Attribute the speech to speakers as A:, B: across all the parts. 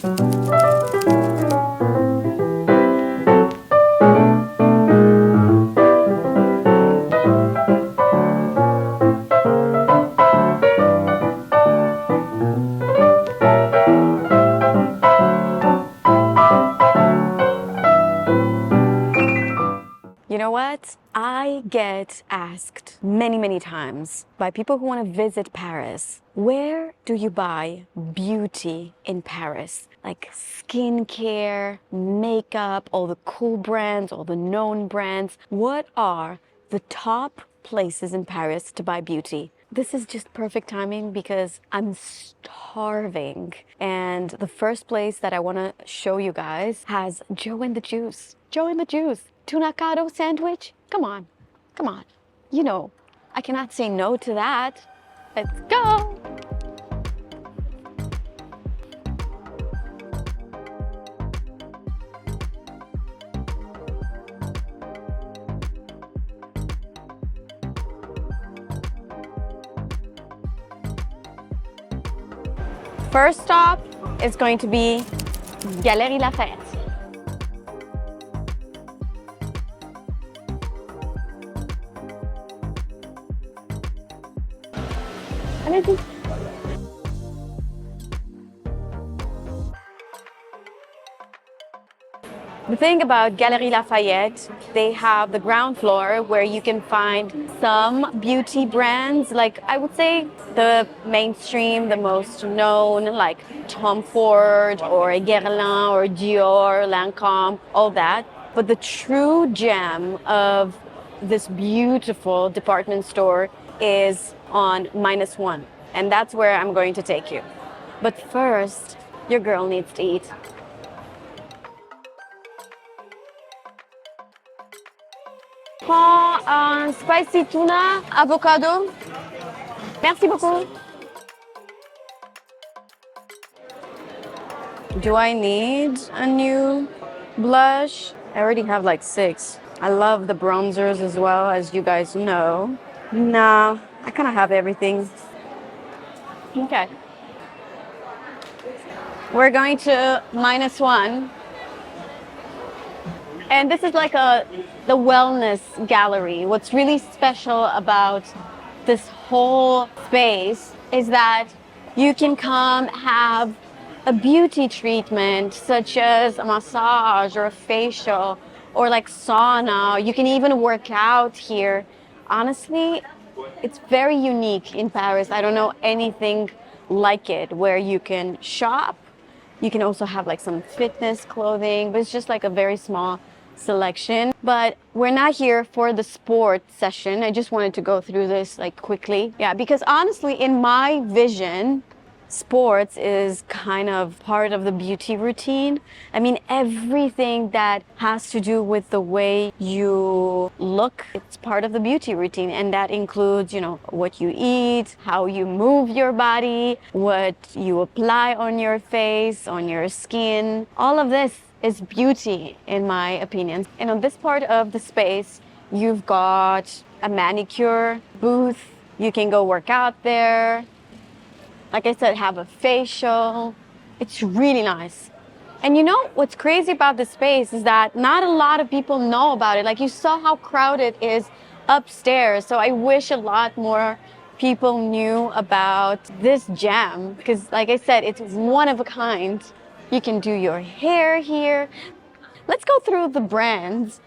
A: You know what? I get asked many times by people who want to visit Paris, where do you buy beauty in Paris? Like skincare, makeup, all the cool brands, all the known brands. What are the top places in Paris to buy beauty? This is just perfect timing because I'm starving. And the first place that I want to show you guys has Joe and the Juice. Joe and the Juice. Tunacado sandwich? Come on. Come on. You know, I cannot say no to that. Let's go. First stop is going to be Galerie Lafayette. Allez-y. The thing about Galerie Lafayette, they have the ground floor where you can find some beauty brands, like I would say the mainstream, the most known, like Tom Ford or Guerlain or Dior, Lancôme, all that. But the true gem of this beautiful department store is on -1, and that's where I'm going to take you. But first, your girl needs to eat. Prends un spicy tuna, avocado. Merci beaucoup. Do I need a new blush? I already have like 6. I love the bronzers as well, as you guys know. No, I kind of have everything. Okay. We're going to -1. And this is like the wellness gallery. What's really special about this whole space is that you can come have a beauty treatment such as a massage or a facial or like sauna. You can even work out here. Honestly, it's very unique in Paris. I don't know anything like it where you can shop. You can also have like some fitness clothing, but it's just like a very small selection. But we're not here for the sport session. I just wanted to go through this like quickly. Yeah, because honestly, in my vision, sports is kind of part of the beauty routine. I mean, everything that has to do with the way you look, it's part of the beauty routine. And that includes, you know, what you eat, how you move your body, what you apply on your face, on your skin. All of this is beauty, in my opinion. And on this part of the space, you've got a manicure booth. You can go work out there. Like I said, have a facial. It's really nice. And you know what's crazy about this space is that not a lot of people know about it. Like you saw how crowded it is upstairs. So I wish a lot more people knew about this gem because like I said, it's one of a kind. You can do your hair here. Let's go through the brands.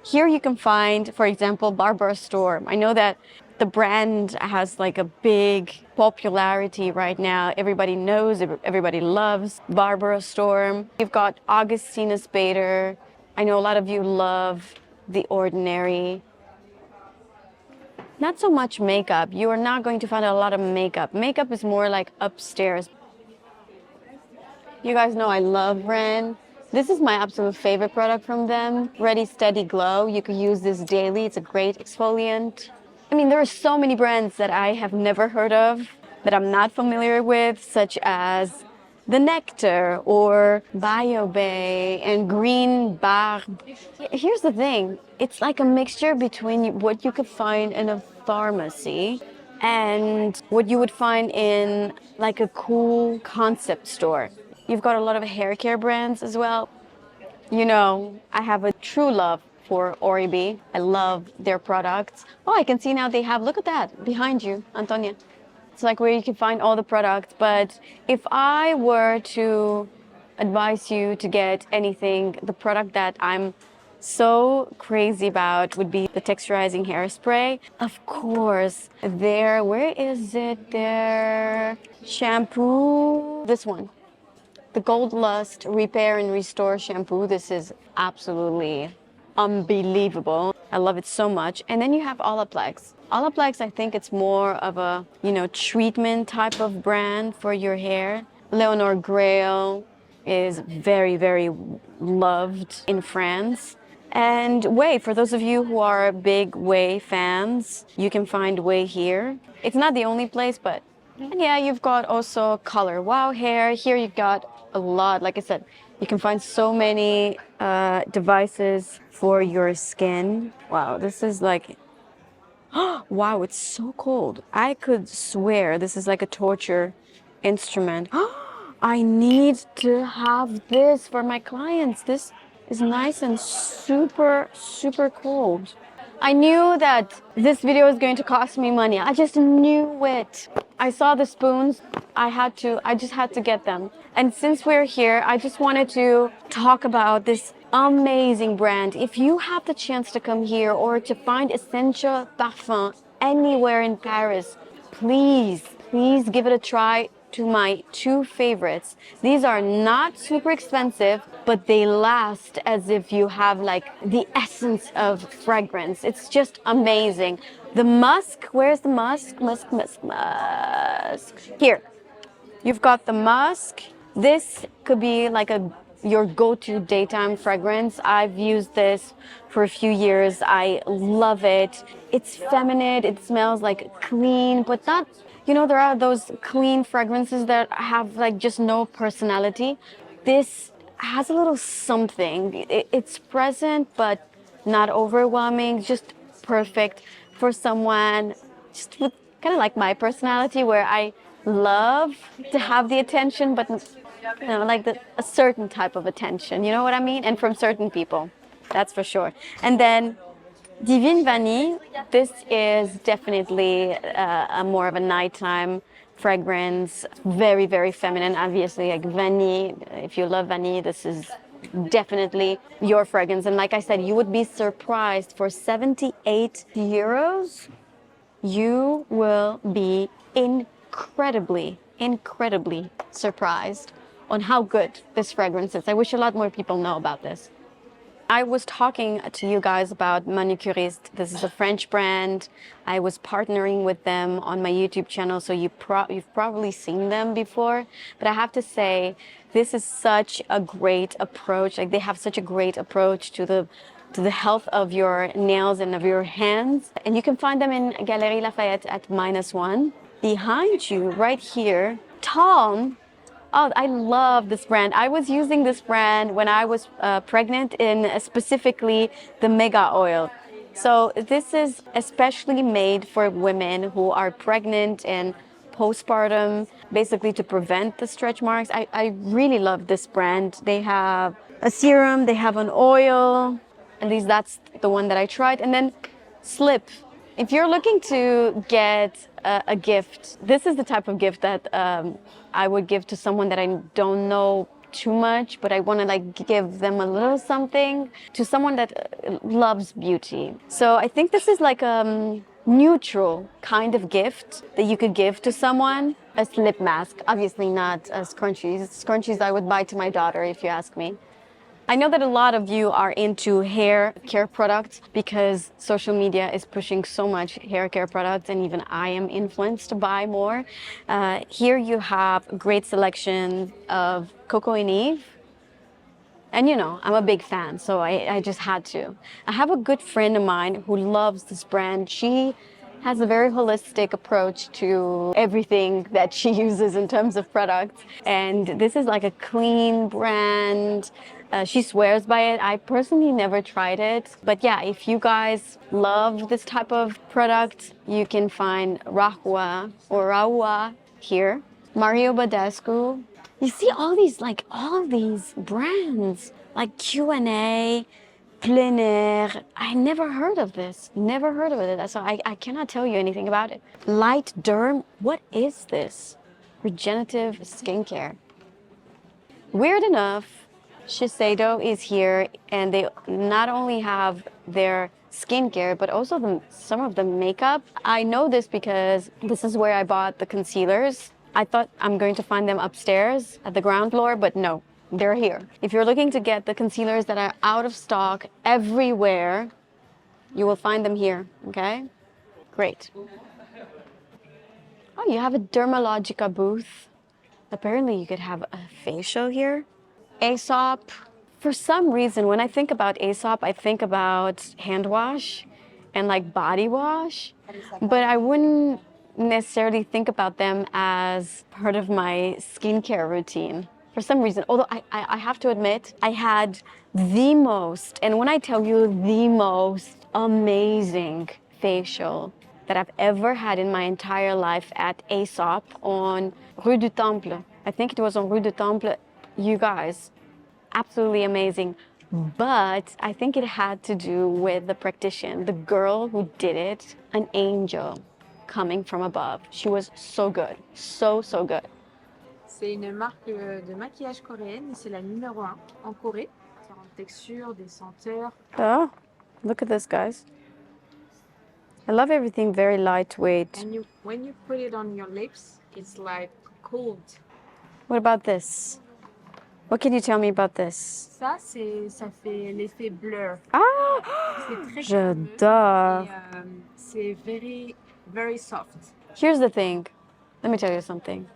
A: Here you can find, for example, Barbara Sturm. I know that the brand has like a big popularity right now. Everybody knows, everybody loves Barbara Sturm. You've got Augustina Spader. I know a lot of you love The Ordinary. Not so much makeup. You are not going to find a lot of makeup. Makeup is more like upstairs. You guys know I love Ren. This is my absolute favorite product from them. Ready Steady Glow. You can use this daily. It's a great exfoliant. I mean, there are so many brands that I have never heard of, that I'm not familiar with, such as The Nectar or BioBay and Green Barbe. Here's the thing. It's like a mixture between what you could find in a pharmacy and what you would find in like a cool concept store. You've got a lot of hair care brands as well. You know, I have a true love for Oribe. I love their products. Oh, I can see now they have, look at that, behind you, Antonia. It's like where you can find all the products. But if I were to advise you to get anything, the product that I'm so crazy about would be the texturizing hairspray. Of course, where is it? Their shampoo, this one. The Gold Lust Repair and Restore shampoo. This is absolutely unbelievable. I love it so much. And then you have Olaplex. Olaplex, I think it's more of a, you know, treatment type of brand for your hair. Leonor Grail is very, very loved in France. And Way, for those of you who are big Way fans, you can find Way here. It's not the only place, but and yeah, you've got also Color Wow Hair. Here you've got a lot. Like I said, you can find so many devices for your skin. Wow, this is like, wow, it's so cold. I could swear this is like a torture instrument. I need to have this for my clients. This is nice and super, super cold. I knew that this video was going to cost me money. I just knew it. I saw the spoons. I just had to get them. And since we're here, I just wanted to talk about this amazing brand. If you have the chance to come here or to find Essential Parfum anywhere in Paris, please give it a try. To my two favorites. These are not super expensive, but they last as if you have like the essence of fragrance. It's just amazing. The musk, where's the musk? Musk. Here, you've got the musk. This could be like your go-to daytime fragrance. I've used this for a few years. I love it. It's feminine. It smells like clean, but not, you know, there are those clean fragrances that have like just no personality. This has a little something. It's present, but not overwhelming. Just perfect for someone just with kind of like my personality, where I love to have the attention, but you know, like a certain type of attention. You know what I mean? And from certain people, that's for sure. And then Divine Vanille, this is definitely a more of a nighttime fragrance. Very, very feminine, obviously, like vanille. If you love vanille, this is definitely your fragrance. And like I said, you would be surprised. For 78 euros, you will be incredibly surprised on how good this fragrance is. I wish a lot more people know about this. I was talking to you guys about Manucuriste. This is a French brand. I was partnering with them on my YouTube channel, so you've probably seen them before. But I have to say, this is such a great approach. Like, they have such a great approach to the health of your nails and of your hands. And you can find them in Galerie Lafayette at -1. Behind you, right here, Tom. Oh, I love this brand. I was using this brand when I was pregnant, in specifically the Mega Oil. So this is especially made for women who are pregnant and postpartum, basically to prevent the stretch marks. I really love this brand. They have a serum, they have an oil. At least that's the one that I tried. And then Slip. If you're looking to get a gift, this is the type of gift that I would give to someone that I don't know too much, but I want to like give them a little something, to someone that loves beauty. So I think this is like a neutral kind of gift that you could give to someone. A slip mask, obviously not scrunchies. Scrunchies I would buy to my daughter, if you ask me. I know that a lot of you are into hair care products because social media is pushing so much hair care products, and even I am influenced to buy more. Here you have a great selection of Coco and Eve. And you know, I'm a big fan, so I just had to. I have a good friend of mine who loves this brand. She has a very holistic approach to everything that she uses in terms of products. And this is like a clean brand. She swears by it. I personally never tried it. But yeah, if you guys love this type of product, you can find Rahua or Rahua here. Mario Badescu You see all these brands like Q&A, Plein Air. I never heard of this. Never heard of it. So I cannot tell you anything about it. Light Derm. What is this? Regenerative skincare. Weird enough, Shiseido is here, and they not only have their skincare, but also some of the makeup. I know this because this is where I bought the concealers. I thought I'm going to find them upstairs at the ground floor, but no, they're here. If you're looking to get the concealers that are out of stock everywhere, you will find them here, okay? Great. Oh, you have a Dermalogica booth. Apparently you could have a facial here. Aesop. For some reason, when I think about Aesop, I think about hand wash and like body wash, but I wouldn't necessarily think about them as part of my skincare routine. For some reason, although I have to admit, I had the most, and when I tell you the most amazing facial that I've ever had in my entire life at Aesop on Rue du Temple. I think it was on Rue du Temple. You guys, absolutely amazing. But I think it had to do with the practitioner, the girl who did it, an angel coming from above. She was so good, so good.
B: C'est une marque de maquillage coréenne et c'est la numéro 1 en Corée. Différentes textures, des senteurs.
A: Oh, look at this, guys. I love everything very lightweight.
B: And when you put it on your lips, it's like cold.
A: What about this? What can you tell me about this?
B: Ça fait l'effet blur.
A: Ah, j'adore.
B: C'est very, very soft.
A: Here's the thing. Let me tell you something.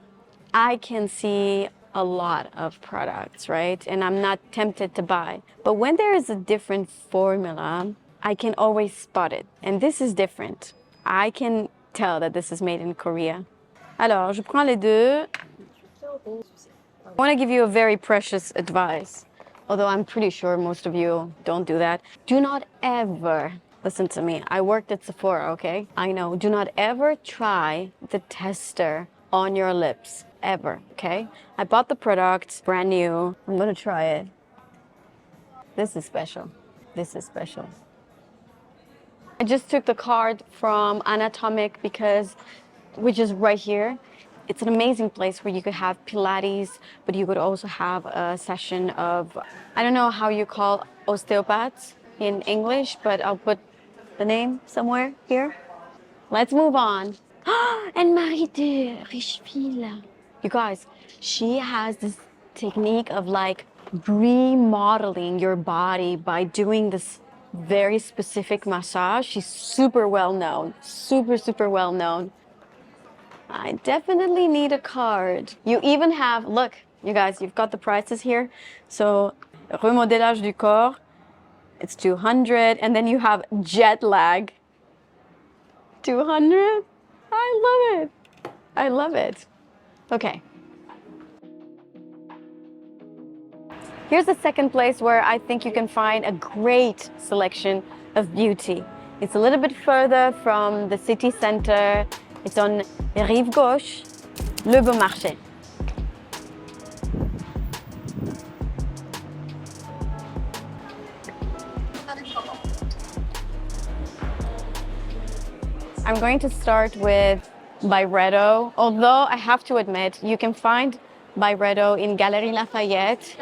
A: I can see a lot of products, right? And I'm not tempted to buy. But when there is a different formula, I can always spot it. And this is different. I can tell that this is made in Korea. Alors, je prends les deux. I want to give you a very precious advice, although I'm pretty sure most of you don't do that. Do not ever, listen to me, I worked at Sephora, okay? I know, do not ever try the tester on your lips, ever, okay? I bought the product, brand new. I'm gonna try it. This is special. This is special. I just took the card from Anatomic because, which is right here. It's an amazing place where you could have Pilates, but you could also have a session of, I don't know how you call osteopaths in English, but I'll put the name somewhere here. Let's move on. And Marie de Richeville. You guys, she has this technique of like remodeling your body by doing this very specific massage. She's super well known, super well known. I definitely need a card. You even have, look, you guys, you've got the prices here. So, remodelage du corps, it's 200, and then you have jet lag, 200. I love it. I love it. Okay. Here's the second place where I think you can find a great selection of beauty. It's a little bit further from the city center. It's on Rive Gauche, Loewe Marché. I'm going to start with Byredo, although I have to admit, you can find Byredo in Galeries Lafayette,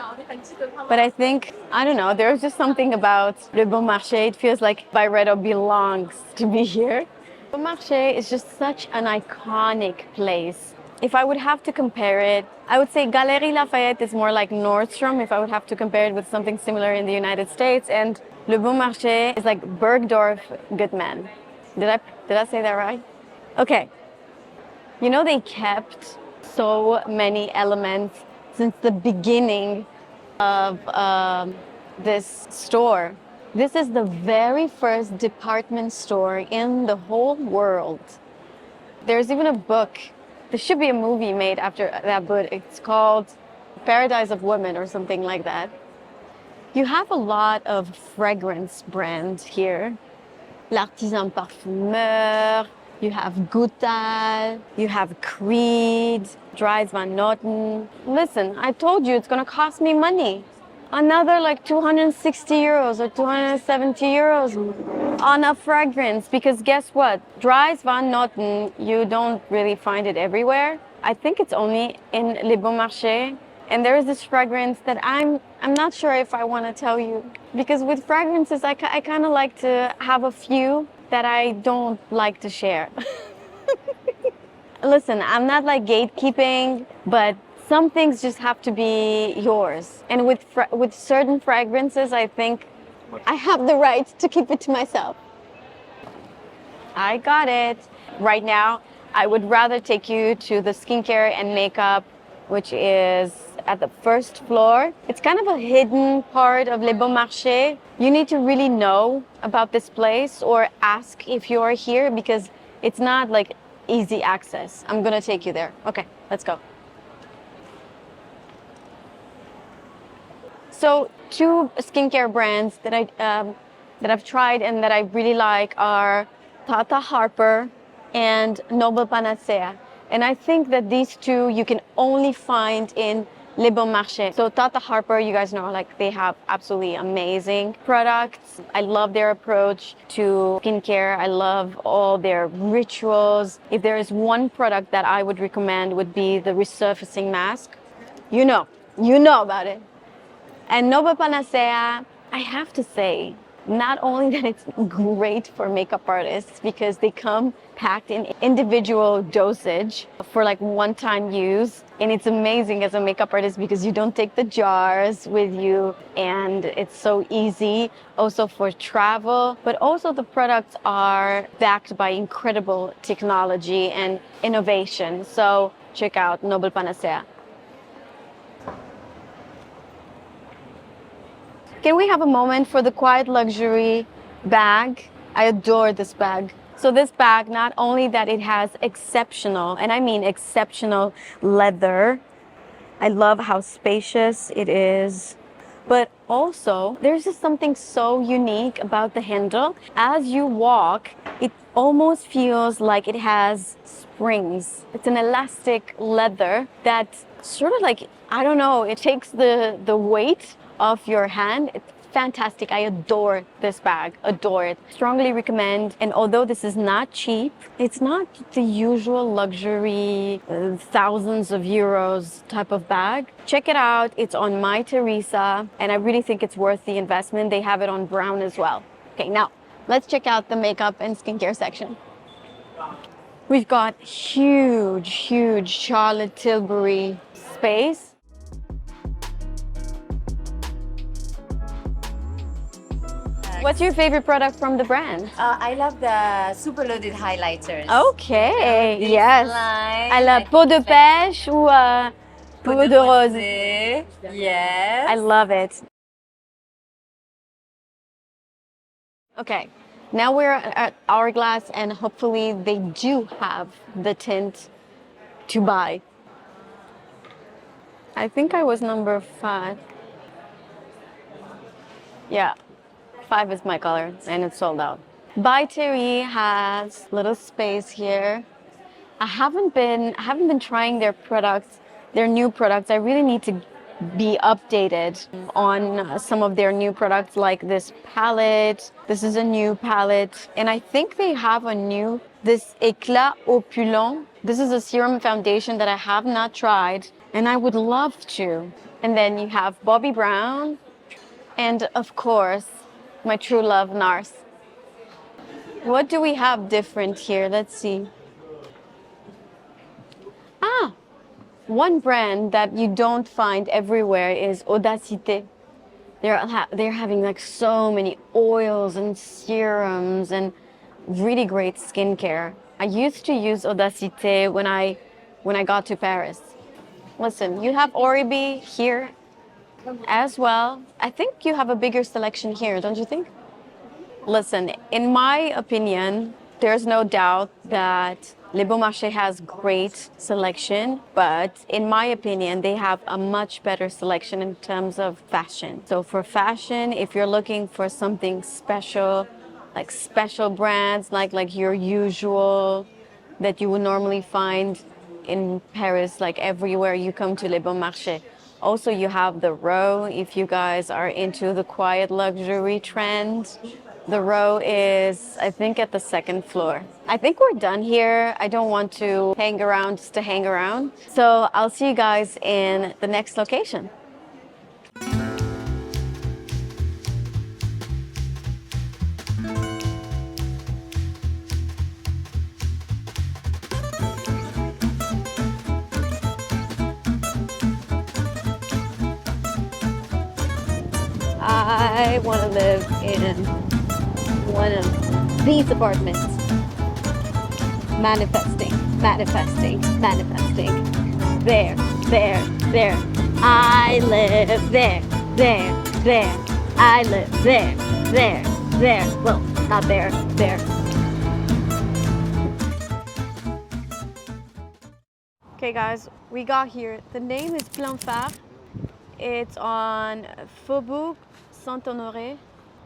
A: but I think, I don't know, there's just something about Le Bon Marché. It feels like Byredo belongs to be here. Le Bon Marché is just such an iconic place. If I would have to compare it, I would say Galeries Lafayette is more like Nordstrom if I would have to compare it with something similar in the United States, and Le Bon Marché is like Bergdorf Goodman. Did I say that right? Okay. You know, they kept so many elements since the beginning of this store. This is the very first department store in the whole world. There's even a book. There should be a movie made after that book. It's called Paradise of Women or something like that. You have a lot of fragrance brands here. L'Artisan Parfumeur, you have Goutal, you have Creed, Dries Van Noten. Listen, I told you it's gonna cost me money. Another like 260 euros or 270 euros on a fragrance, because guess what? Dries Van Noten, you don't really find it everywhere. I think it's only in Les Bon Marché. And there is this fragrance that I'm not sure if I want to tell you, because with fragrances I kind of like to have a few that I don't like to share. Listen, I'm not like gatekeeping, but some things just have to be yours. And with certain fragrances, I think I have the right to keep it to myself. I got it. Right now, I would rather take you to the skincare and makeup, which is at the first floor. It's kind of a hidden part of Les Bon Marché. You need to really know about this place or ask if you are here, because it's not like easy access. I'm gonna take you there. Okay, let's go. So two skincare brands that I've tried and that I really like are Tata Harper and Noble Panacea. And I think that these two you can only find in Les Bon Marché. So Tata Harper, you guys know, like they have absolutely amazing products. I love their approach to skincare. I love all their rituals. If there is one product that I would recommend, would be the resurfacing mask. You know about it. And Noble Panacea, I have to say, not only that it's great for makeup artists because they come packed in individual dosage for like one-time use, and it's amazing as a makeup artist because you don't take the jars with you and it's so easy also for travel, but also the products are backed by incredible technology and innovation. So check out Noble Panacea. Can we have a moment for the Quiet Luxury bag? I adore this bag. So this bag, not only that it has exceptional, and I mean exceptional leather, I love how spacious it is, but also there's just something so unique about the handle. As you walk, it almost feels like it has springs. It's an elastic leather that sort of like, I don't know, it takes the weight of your hand. It's fantastic. I adore this bag, adore it. Strongly recommend. And although this is not cheap, it's not the usual luxury thousands of euros type of bag. Check it out. It's on My Teresa, and I really think it's worth the investment. They have it on brown as well. Okay, now let's check out the makeup and skincare section. We've got huge Charlotte Tilbury space. What's your favorite product from the brand?
C: I love the super loaded highlighters.
A: Okay, yes.
C: Line,
A: À la peau de pêche ou peau de rose?
C: Yes.
A: I love it. Okay, now we're at Hourglass, and hopefully they do have the tint to buy. I think I was number 5. Yeah. 5 is my color, and it's sold out. By Thierry has little space here. I haven't been trying their products, their new products. I really need to be updated on some of their new products, like this palette. This is a new palette, and I think they have this Éclat Opulent. This is a serum foundation that I have not tried, and I would love to. And then you have Bobbi Brown, and of course, my true love, NARS. What do we have different here? Let's see. One brand that you don't find everywhere is Audacité. They're having like so many oils and serums and really great skincare. I used to use Audacité when I got to Paris. Listen, you have Oribe here as well. I think you have a bigger selection here, don't you think? Listen, in my opinion, there's no doubt that Les Bon Marché has great selection, but in my opinion, they have a much better selection in terms of fashion. So for fashion, if you're looking for something special, like special brands, like your usual that you would normally find in Paris, like everywhere you come to Les Bons Marchés. Also, you have the row if you guys are into the quiet luxury trend. The row is, I think, at the second floor. I think we're done here. I don't want to hang around just to hang around. So I'll see you guys in the next location. I want to live in one of these apartments. Manifesting, manifesting, manifesting. There, there, there. I live there, there, there. I live there, there, there. Well, not there, there. Okay, guys, we got here. The name is Plein Phare. It's on Faubourg Saint-Honoré.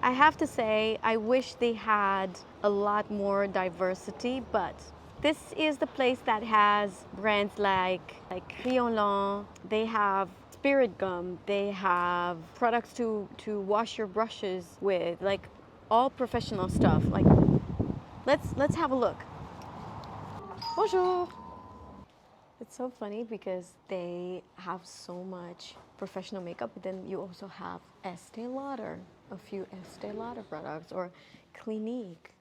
A: I have to say, I wish they had a lot more diversity, but this is the place that has brands like Criolan. They have Spirit Gum. They have products to wash your brushes with, like all professional stuff. Like, let's have a look. Bonjour. It's so funny because they have so much professional makeup, but then you also have Estee Lauder, a few Estee Lauder products, or Clinique,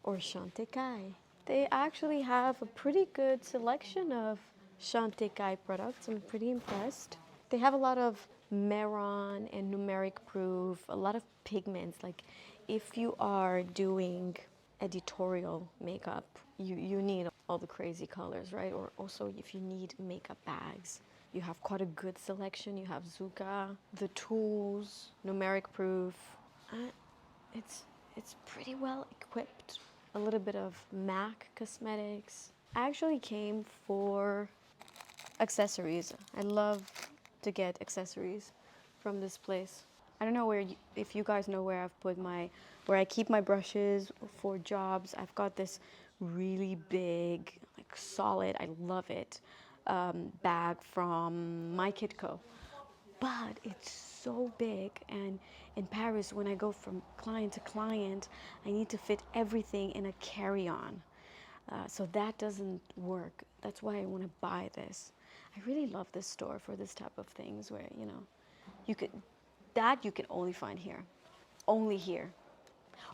A: or Chantecaille. They actually have a pretty good selection of Chantecaille products. I'm pretty impressed. They have a lot of Meron and numeric proof, a lot of pigments. Like if you are doing editorial makeup, you need all the crazy colors, right? Or also if you need makeup bags, you have quite a good selection. You have Zucca, the tools, numeric proof. It's pretty well equipped. A little bit of MAC cosmetics. I actually came for accessories. I love to get accessories from this place. I don't know if you guys know where I've put where I keep my brushes for jobs. I've got this really big, like solid, I love it, bag from My Kitco. But it's so big, and in Paris, when I go from client to client, I need to fit everything in a carry-on. So that doesn't work. That's why I want to buy this. I really love this store for this type of things where, you can only find here. Only here.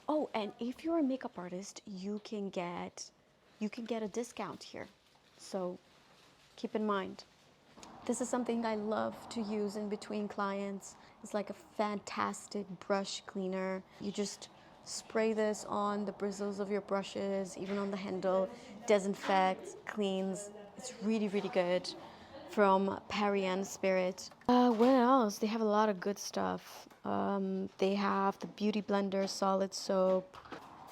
A: Oh, and if you're a makeup artist, you can get a discount here. So keep in mind. This is something I love to use in between clients. It's like a fantastic brush cleaner. You just spray this on the bristles of your brushes, even on the handle, disinfects, cleans. It's really, really good. From Paris Spirit. What else? They have a lot of good stuff. They have the Beauty Blender Solid Soap.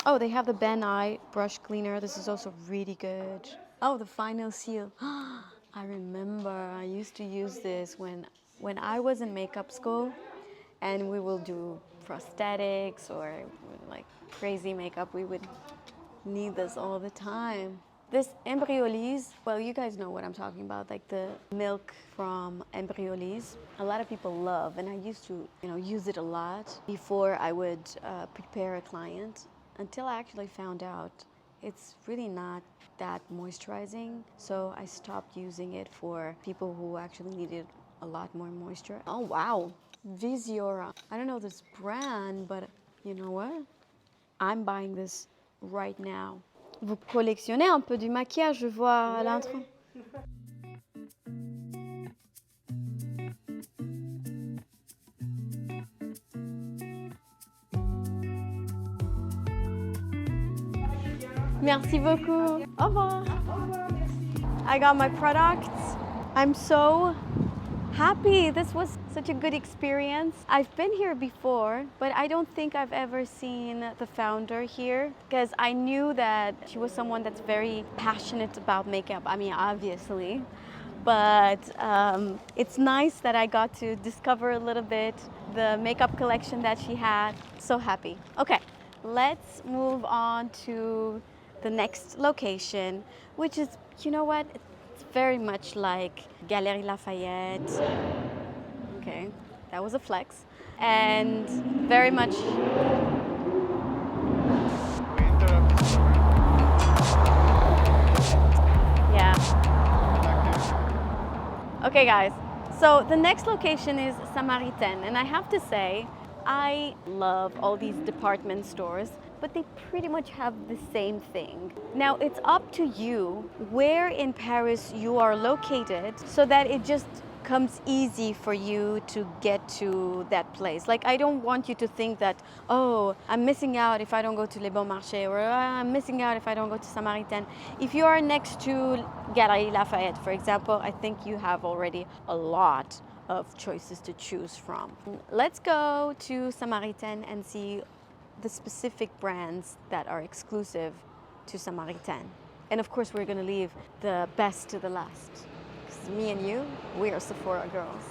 A: Oh, they have the Ben Nye Brush Cleaner. This is also really good. Oh, the Final Seal. I remember I used to use this when I was in makeup school, and we will do prosthetics or like crazy makeup. We would need this all the time. This Embryolisse, well, you guys know what I'm talking about, like the milk from Embryolisse. A lot of people love, and I used to, use it a lot before I would prepare a client, until I actually found out it's really not that moisturizing. So I stopped using it for people who actually needed a lot more moisture. Oh, wow. Visiora. I don't know this brand, but you know what? I'm buying this right now. Vous collectionnez un peu du maquillage, je vois à l'intro. Merci beaucoup. Au revoir. I got my products. I'm so happy. This was such a good experience. I've been here before, but I don't think I've ever seen the founder here, because I knew that she was someone that's very passionate about makeup. I mean, obviously, but it's nice that I got to discover a little bit the makeup collection that she had. So happy. Okay, let's move on to the next location, which is, you know what? It's very much like Galeries Lafayette. Okay, that was a flex. And very much. Yeah. Okay, guys. So the next location is Samaritaine, and I have to say, I love all these department stores, but they pretty much have the same thing. Now, it's up to you where in Paris you are located so that it just comes easy for you to get to that place. Like, I don't want you to think that, oh, I'm missing out if I don't go to Les Bons Marchés, or I'm missing out if I don't go to Samaritaine. If you are next to Galeries Lafayette, for example, I think you have already a lot of choices to choose from. Let's go to Samaritaine and see the specific brands that are exclusive to Samaritaine. And of course, we're gonna leave the best to the last. Because me and you, we are Sephora girls.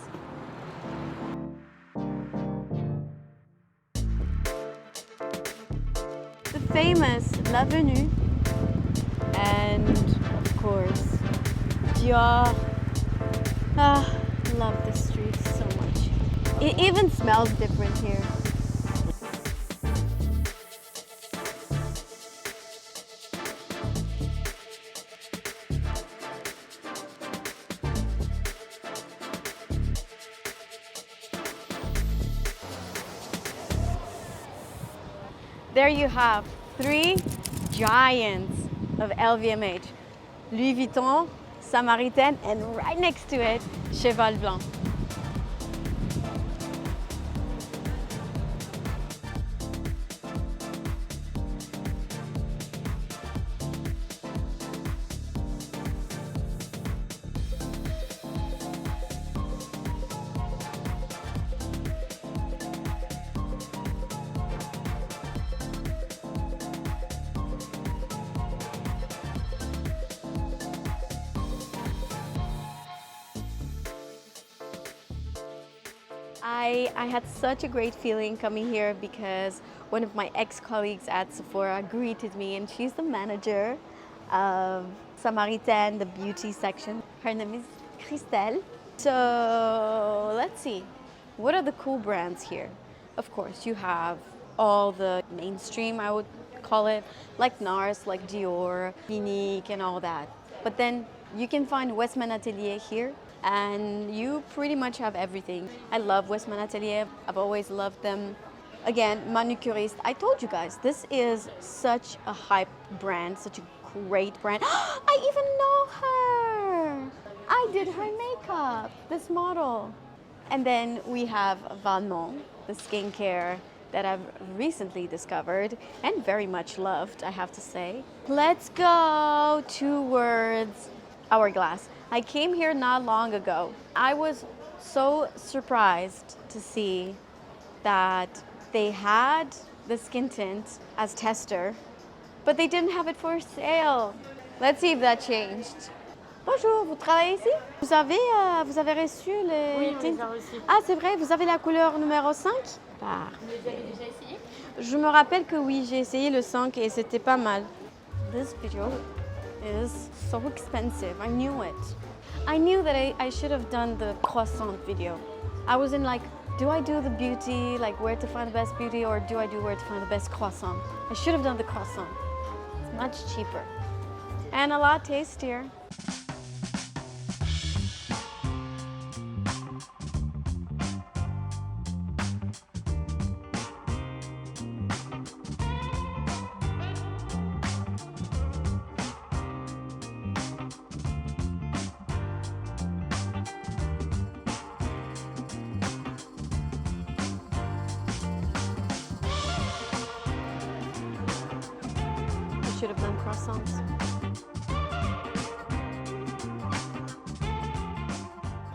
A: The famous L'Avenue, and of course, Dior. Ah, love this street so much. It even smells different here. There you have three giants of LVMH. Louis Vuitton, Samaritaine, and right next to it, Cheval Blanc. I had such a great feeling coming here because one of my ex-colleagues at Sephora greeted me, and she's the manager of Samaritaine, the beauty section. Her name is Christelle. So let's see, what are the cool brands here? Of course, you have all the mainstream, I would call it, like NARS, like Dior, Clinique, and all that. But then you can find Westman Atelier here, and you pretty much have everything. I love Westman Atelier. I've always loved them. Again, Manucuriste. I told you guys, this is such a hype brand, such a great brand. I even know her. I did her makeup, this model. And then we have Valmont, the skincare that I've recently discovered and very much loved, I have to say. Let's go towards Hourglass. I came here not long ago. I was so surprised to see that they had the skin tint as tester, but they didn't have it for sale. Let's see if that changed. Bonjour, vous travaillez ici? Vous avez reçu les...
D: Oui, on les a reçus.
A: Ah, c'est vrai, vous avez la couleur numéro 5? Bah.
D: Vous les avez déjà essayés?
A: Je me rappelle que oui, j'ai essayé le 5 et c'était pas mal. This video is so expensive. I knew it. I knew that I should have done the croissant video. I was in like, do I do the beauty, like where to find the best beauty, or do I do where to find the best croissant? I should have done the croissant. It's much cheaper and a lot tastier. Should have done croissants.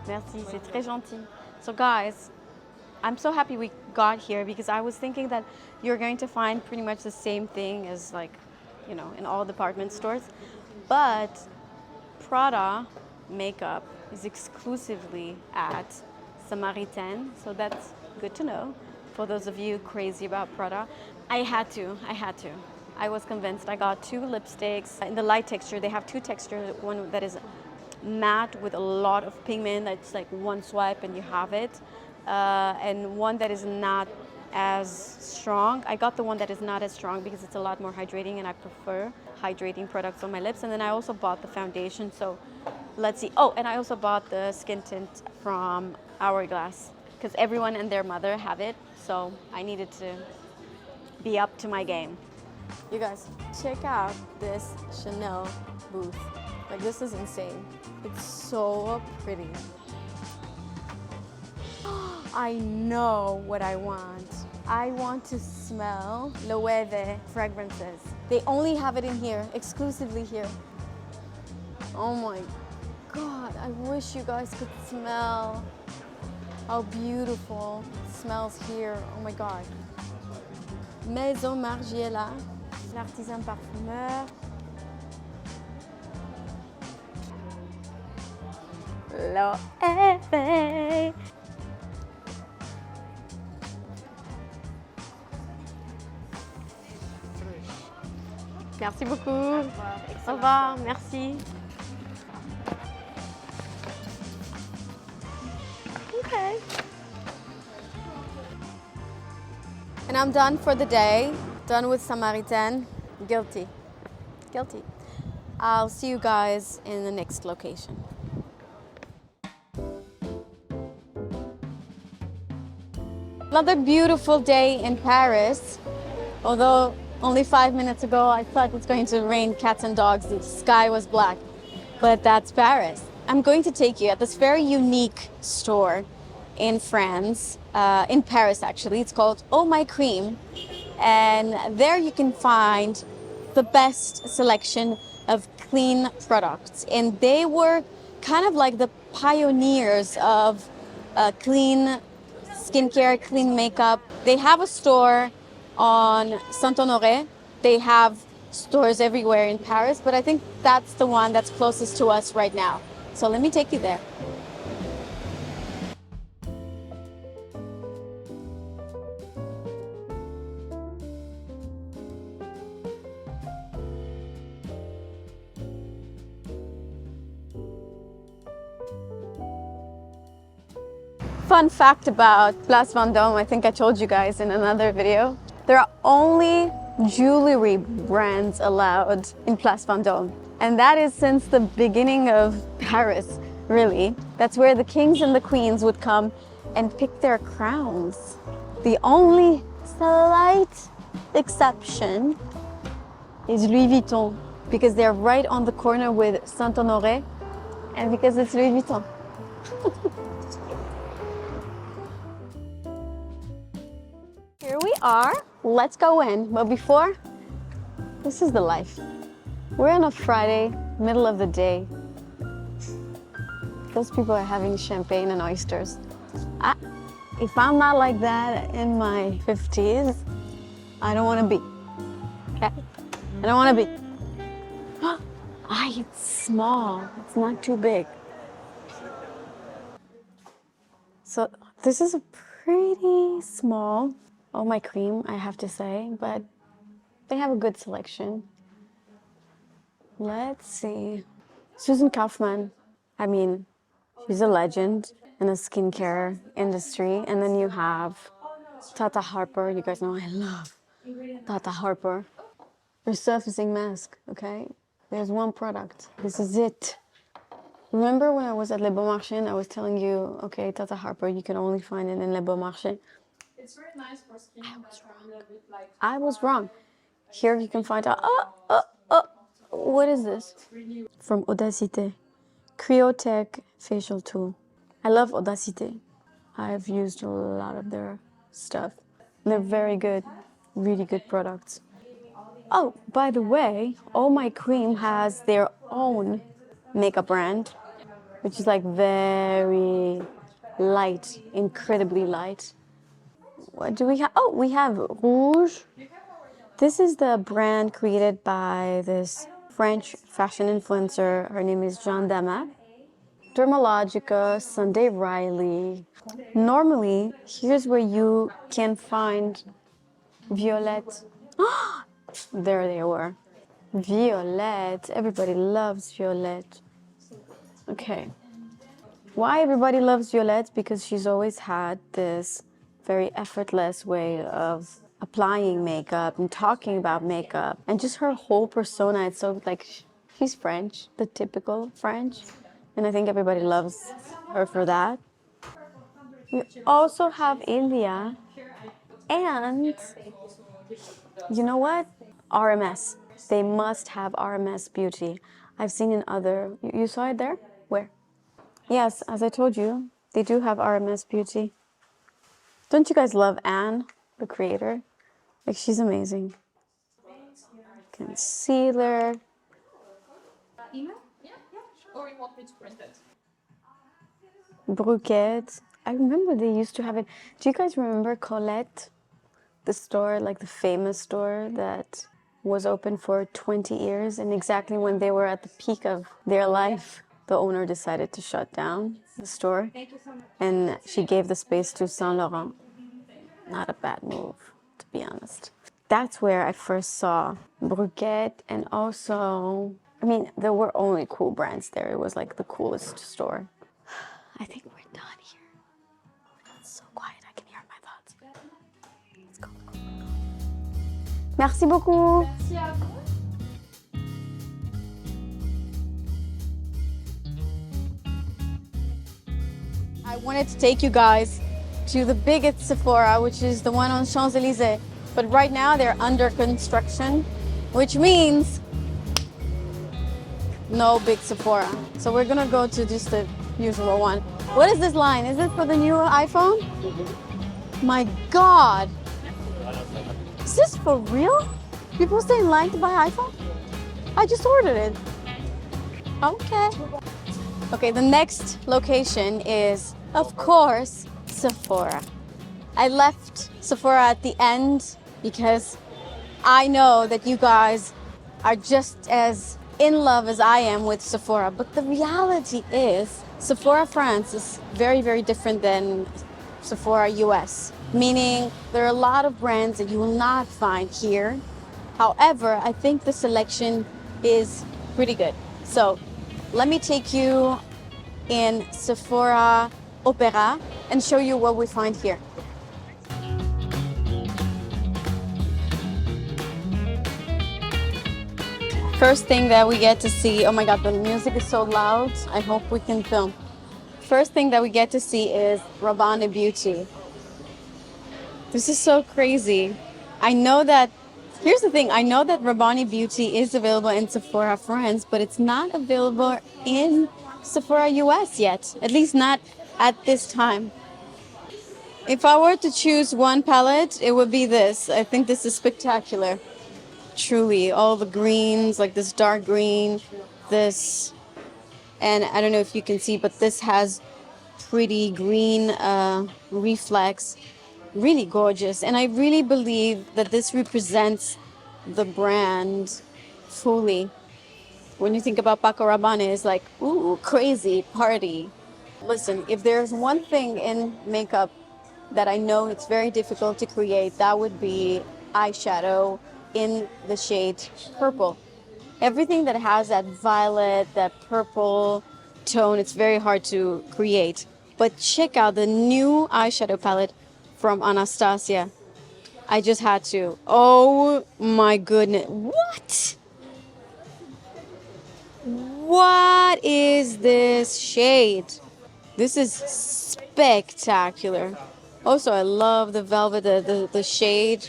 A: Merci, c'est très gentil. So guys, I'm so happy we got here because I was thinking that you're going to find pretty much the same thing as like, you know, in all department stores. But Prada makeup is exclusively at Samaritaine, so that's good to know. For those of you crazy about Prada, I had to. I was convinced. I got 2 lipsticks in the light texture. They have 2 textures, one that is matte with a lot of pigment, that's like one swipe and you have it, and one that is not as strong. I got the one that is not as strong because it's a lot more hydrating and I prefer hydrating products on my lips. And then I also bought the foundation, so let's see. Oh, and I also bought the skin tint from Hourglass because everyone and their mother have it, so I needed to be up to my game. You guys, check out this Chanel booth. Like, this is insane. It's so pretty. I know what I want. I want to smell Loewe fragrances. They only have it in here, exclusively here. Oh my God, I wish you guys could smell how beautiful it smells here. Oh my God. Maison Margiela, l'artisan parfumeur. Loewe. Merci beaucoup. Au revoir, merci. Okay. And I'm done for the day. Done with Samaritaine. Guilty. Guilty. I'll see you guys in the next location. Another beautiful day in Paris. Although only 5 minutes ago I thought it's going to rain cats and dogs. The sky was black. But that's Paris. I'm going to take you at this very unique store in France, in Paris actually. It's called Oh My Cream. And there you can find the best selection of clean products. And they were kind of like the pioneers of clean skincare, clean makeup. They have a store on Saint-Honoré. They have stores everywhere in Paris, but I think that's the one that's closest to us right now. So let me take you there. Fun fact about Place Vendôme, I think I told you guys in another video, there are only jewelry brands allowed in Place Vendôme. And that is since the beginning of Paris, really. That's where the kings and the queens would come and pick their crowns. The only slight exception is Louis Vuitton, because they're right on the corner with Saint-Honoré, and because it's Louis Vuitton. Here we are. Let's go in. But before, this is the life. We're on a Friday, middle of the day. Those people are having champagne and oysters. If I'm not like that in my 50s, I don't want to be. Okay? I don't want to be. It's small. It's not too big. So this is a pretty small Oh My Cream, I have to say, but they have a good selection. Let's see. Susan Kaufman. I mean, she's a legend in the skincare industry. And then you have Tata Harper. You guys know I love Tata Harper. Resurfacing mask, okay? There's one product. This is it. Remember when I was at Le Bon Marché and I was telling you, okay, Tata Harper, you can only find it in Le Bon Marché.
B: It's very nice for skin.
A: I was wrong. Here you can find out, what is this? From Audacité. Cryotech Facial Tool. I love Audacité. I've used a lot of their stuff. They're very good, really good products. Oh, by the way, Oh My Cream has their own makeup brand, which is like very light, incredibly light. What do we have? Oh, we have Rouge. This is the brand created by this French fashion influencer. Her name is Jeanne Damas. Dermalogica, Sunday Riley. Normally, here's where you can find Violette. There they were. Violette. Everybody loves Violette. Okay. Why everybody loves Violette? Because she's always had this very effortless way of applying makeup and talking about makeup. And just her whole persona, it's so like, she's French, the typical French. And I think everybody loves her for that. We also have India. And you know what? RMS. They must have RMS Beauty. I've seen in other... You saw it there? Where? Yes, as I told you, they do have RMS Beauty. Don't you guys love Anne, the creator? Like, she's amazing. Concealer.
D: Or you want me to print it?
A: Bouquet. I remember they used to have it. Do you guys remember Colette? The store, like the famous store that was open for 20 years, and exactly when they were at the peak of their life, the owner decided to shut down the store, and she gave the space to Saint Laurent. Not a bad move, to be honest. That's where I first saw Bouquet, and also, I mean, there were only cool brands there. It was like the coolest store. I think we're done here. It's so quiet, I can hear my thoughts. Let's go. Merci beaucoup.
D: Merci à vous.
A: I wanted to take you guys to the biggest Sephora, which is the one on Champs-Élysées. But right now they're under construction, which means no big Sephora. So we're gonna go to just the usual one. What is this line? Is it for the new iPhone? My God. Is this for real? People stay in line to buy iPhone? I just ordered it. Okay. Okay, the next location is, of course, Sephora. I left Sephora at the end because I know that you guys are just as in love as I am with Sephora. But the reality is, Sephora France is very, very different than Sephora US. Meaning there are a lot of brands that you will not find here. However, I think the selection is pretty good. So let me take you in Sephora Opera and show you what we find here. First thing that we get to see, oh my God, the music is so loud. I hope we can film. First thing that we get to see is Rabanne Beauty. This is so crazy. I know that, here's the thing, I know that Rabanne Beauty is available in Sephora France, but it's not available in Sephora US yet, at least not at this time. If I were to choose one palette, it would be this. I think this is spectacular. Truly, all the greens, like this dark green, this, and I don't know if you can see, but this has pretty green reflex. Really gorgeous, and I really believe that this represents the brand fully. When you think about Paco Rabanne, it's like, ooh, crazy party. Listen, if there's one thing in makeup that I know it's very difficult to create, that would be eyeshadow in the shade purple. Everything that has that violet, that purple tone, it's very hard to create. But check out the new eyeshadow palette from Anastasia. I just had to. Oh my goodness. What? What is this shade? This is spectacular. Also, I love the velvet, the shade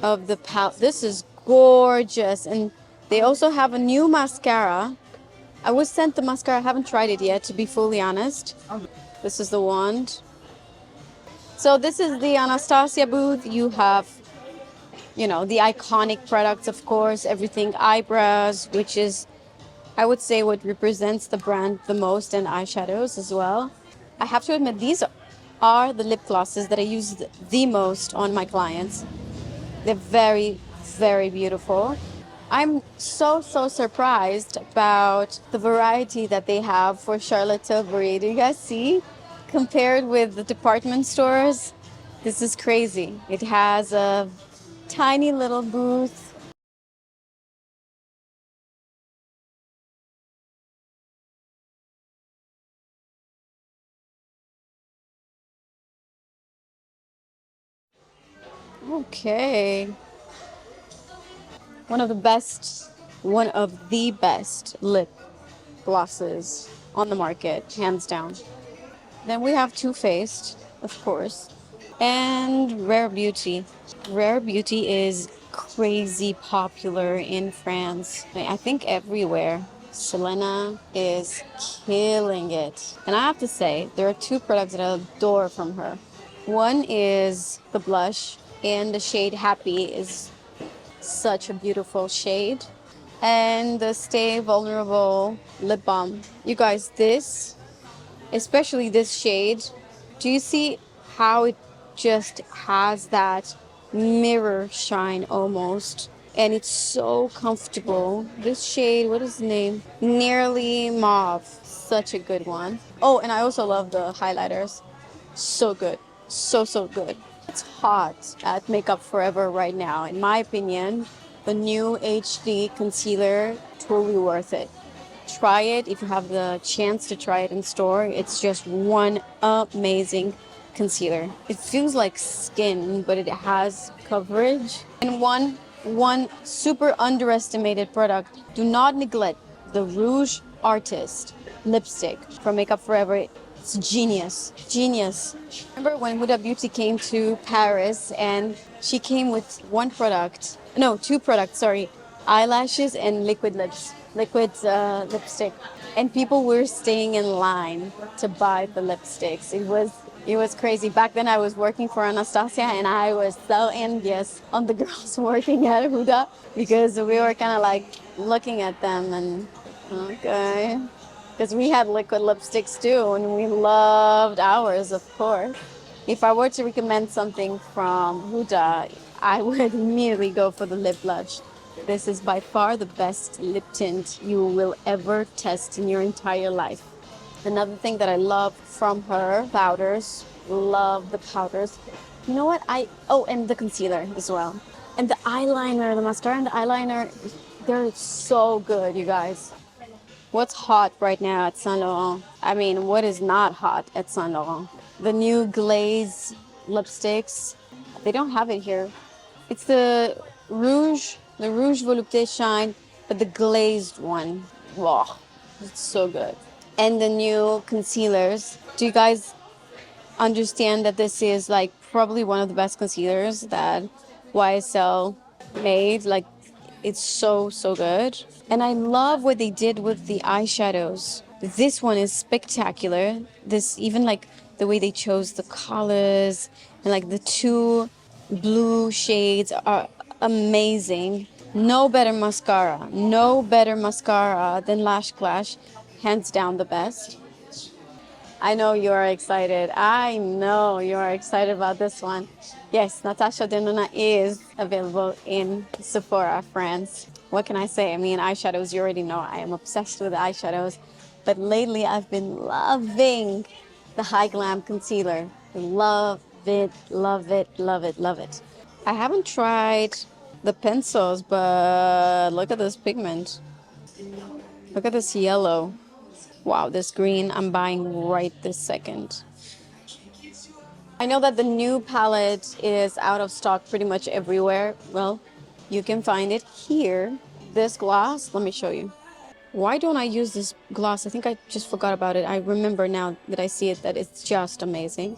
A: of the palette. This is gorgeous. And they also have a new mascara. I was sent the mascara. I haven't tried it yet, to be fully honest. This is the wand. So this is the Anastasia booth. You have, you know, the iconic products, of course, everything eyebrows, which is, I would say, what represents the brand the most, and eyeshadows as well. I have to admit, these are the lip glosses that I use the most on my clients. They're very, very beautiful. I'm so surprised about the variety that they have for Charlotte Tilbury. Do you guys see? Compared with the department stores, this is crazy. It has a tiny little booth. Okay. One of the best lip glosses on the market, hands down. Then we have Too Faced, of course, and Rare Beauty. Rare Beauty is crazy popular in France. I think everywhere. Selena is killing it. And I have to say, there are two products that I adore from her. One is the blush, and the shade Happy is such a beautiful shade. And the Stay Vulnerable lip balm. You guys, this, especially this shade, do you see how it just has that mirror shine almost? And it's so comfortable. This shade, what is the name? Nearly Mauve. Such a good one. Oh, and I also love the highlighters. So good. So good. It's hot at Makeup Forever right now. In my opinion, the new HD concealer, totally worth it. Try it if you have the chance to try it in store. It's just one amazing concealer. It feels like skin, but it has coverage. And one super underestimated product. Do not neglect the Rouge Artist lipstick from Makeup Forever. It's genius. Genius. Remember when Huda Beauty came to Paris and she came with one product, no, two products, sorry, eyelashes and liquid lips, liquid lipstick. And people were staying in line to buy the lipsticks. It was crazy. Back then I was working for Anastasia and I was so envious on the girls working at Huda because we were kind of like looking at them and okay. Because we had liquid lipsticks too, and we loved ours, of course. If I were to recommend something from Huda, I would immediately go for the lip blush. This is by far the best lip tint you will ever test in your entire life. Another thing that I love from her, powders. Love the powders. You know what? And the concealer as well. And the eyeliner, the mascara and the eyeliner, they're so good, you guys. What's hot right now at Saint Laurent? I mean, what is not hot at Saint Laurent? The new glaze lipsticks. They don't have it here. It's the Rouge Volupté Shine, but the glazed one. Wow, it's so good. And the new concealers. Do you guys understand that this is like probably one of the best concealers that YSL made? Like, it's so good. And I love what they did with the eyeshadows. This one is spectacular. This, even like the way they chose the colors and like the two blue shades are amazing. No better mascara. No better mascara than Lash Clash. Hands down the best. I know you are excited. I know you are excited about this one. Yes, Natasha Denona is available in Sephora, France. What can I say? I mean, eyeshadows, you already know I am obsessed with eyeshadows. But lately I've been loving the High Glam Concealer. Love it, love it, love it, love it. I haven't tried the pencils, but look at this pigment. Look at this yellow. Wow, this green I'm buying right this second. I know that the new palette is out of stock pretty much everywhere. Well, you can find it here. This gloss, let me show you. Why don't I use this gloss? I think I just forgot about it. I remember now that I see it that it's just amazing.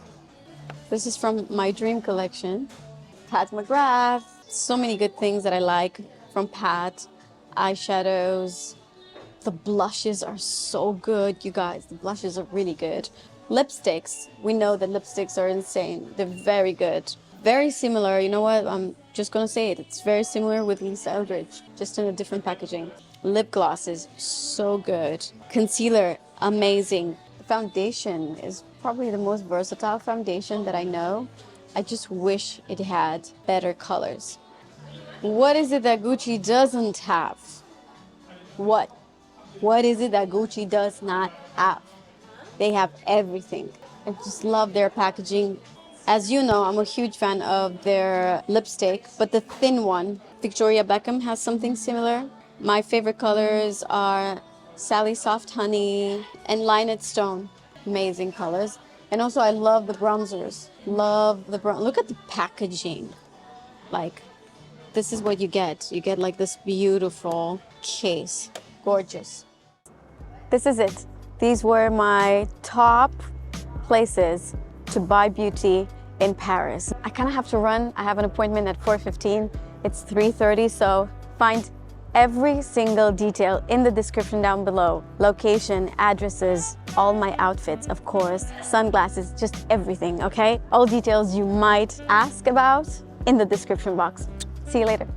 A: This is from my dream collection. Pat McGrath. So many good things that I like from Pat. Eyeshadows. The blushes are so good, you guys. The blushes are really good. Lipsticks. We know that lipsticks are insane. They're very good. Very similar. You know what? I'm just going to say it. It's very similar with Lisa Eldridge, just in a different packaging. Lip glosses, so good. Concealer, amazing. Foundation is probably the most versatile foundation that I know. I just wish it had better colors. What is it that Gucci doesn't have? What? What is it that Gucci does not have? They have everything. I just love their packaging. As you know, I'm a huge fan of their lipstick, but the thin one. Victoria Beckham has something similar. My favorite colors are Sally Soft Honey and Lined Stone. Amazing colors. And also I love the bronzers. Love the Look at the packaging. Like, this is what you get. You get like this beautiful case. Gorgeous. This is it. These were my top places to buy beauty in Paris. I kind of have to run. I have an appointment at 4:15. It's 3:30, so find every single detail in the description down below. Location, addresses, all my outfits, of course, sunglasses, just everything, okay? All details you might ask about in the description box. See you later.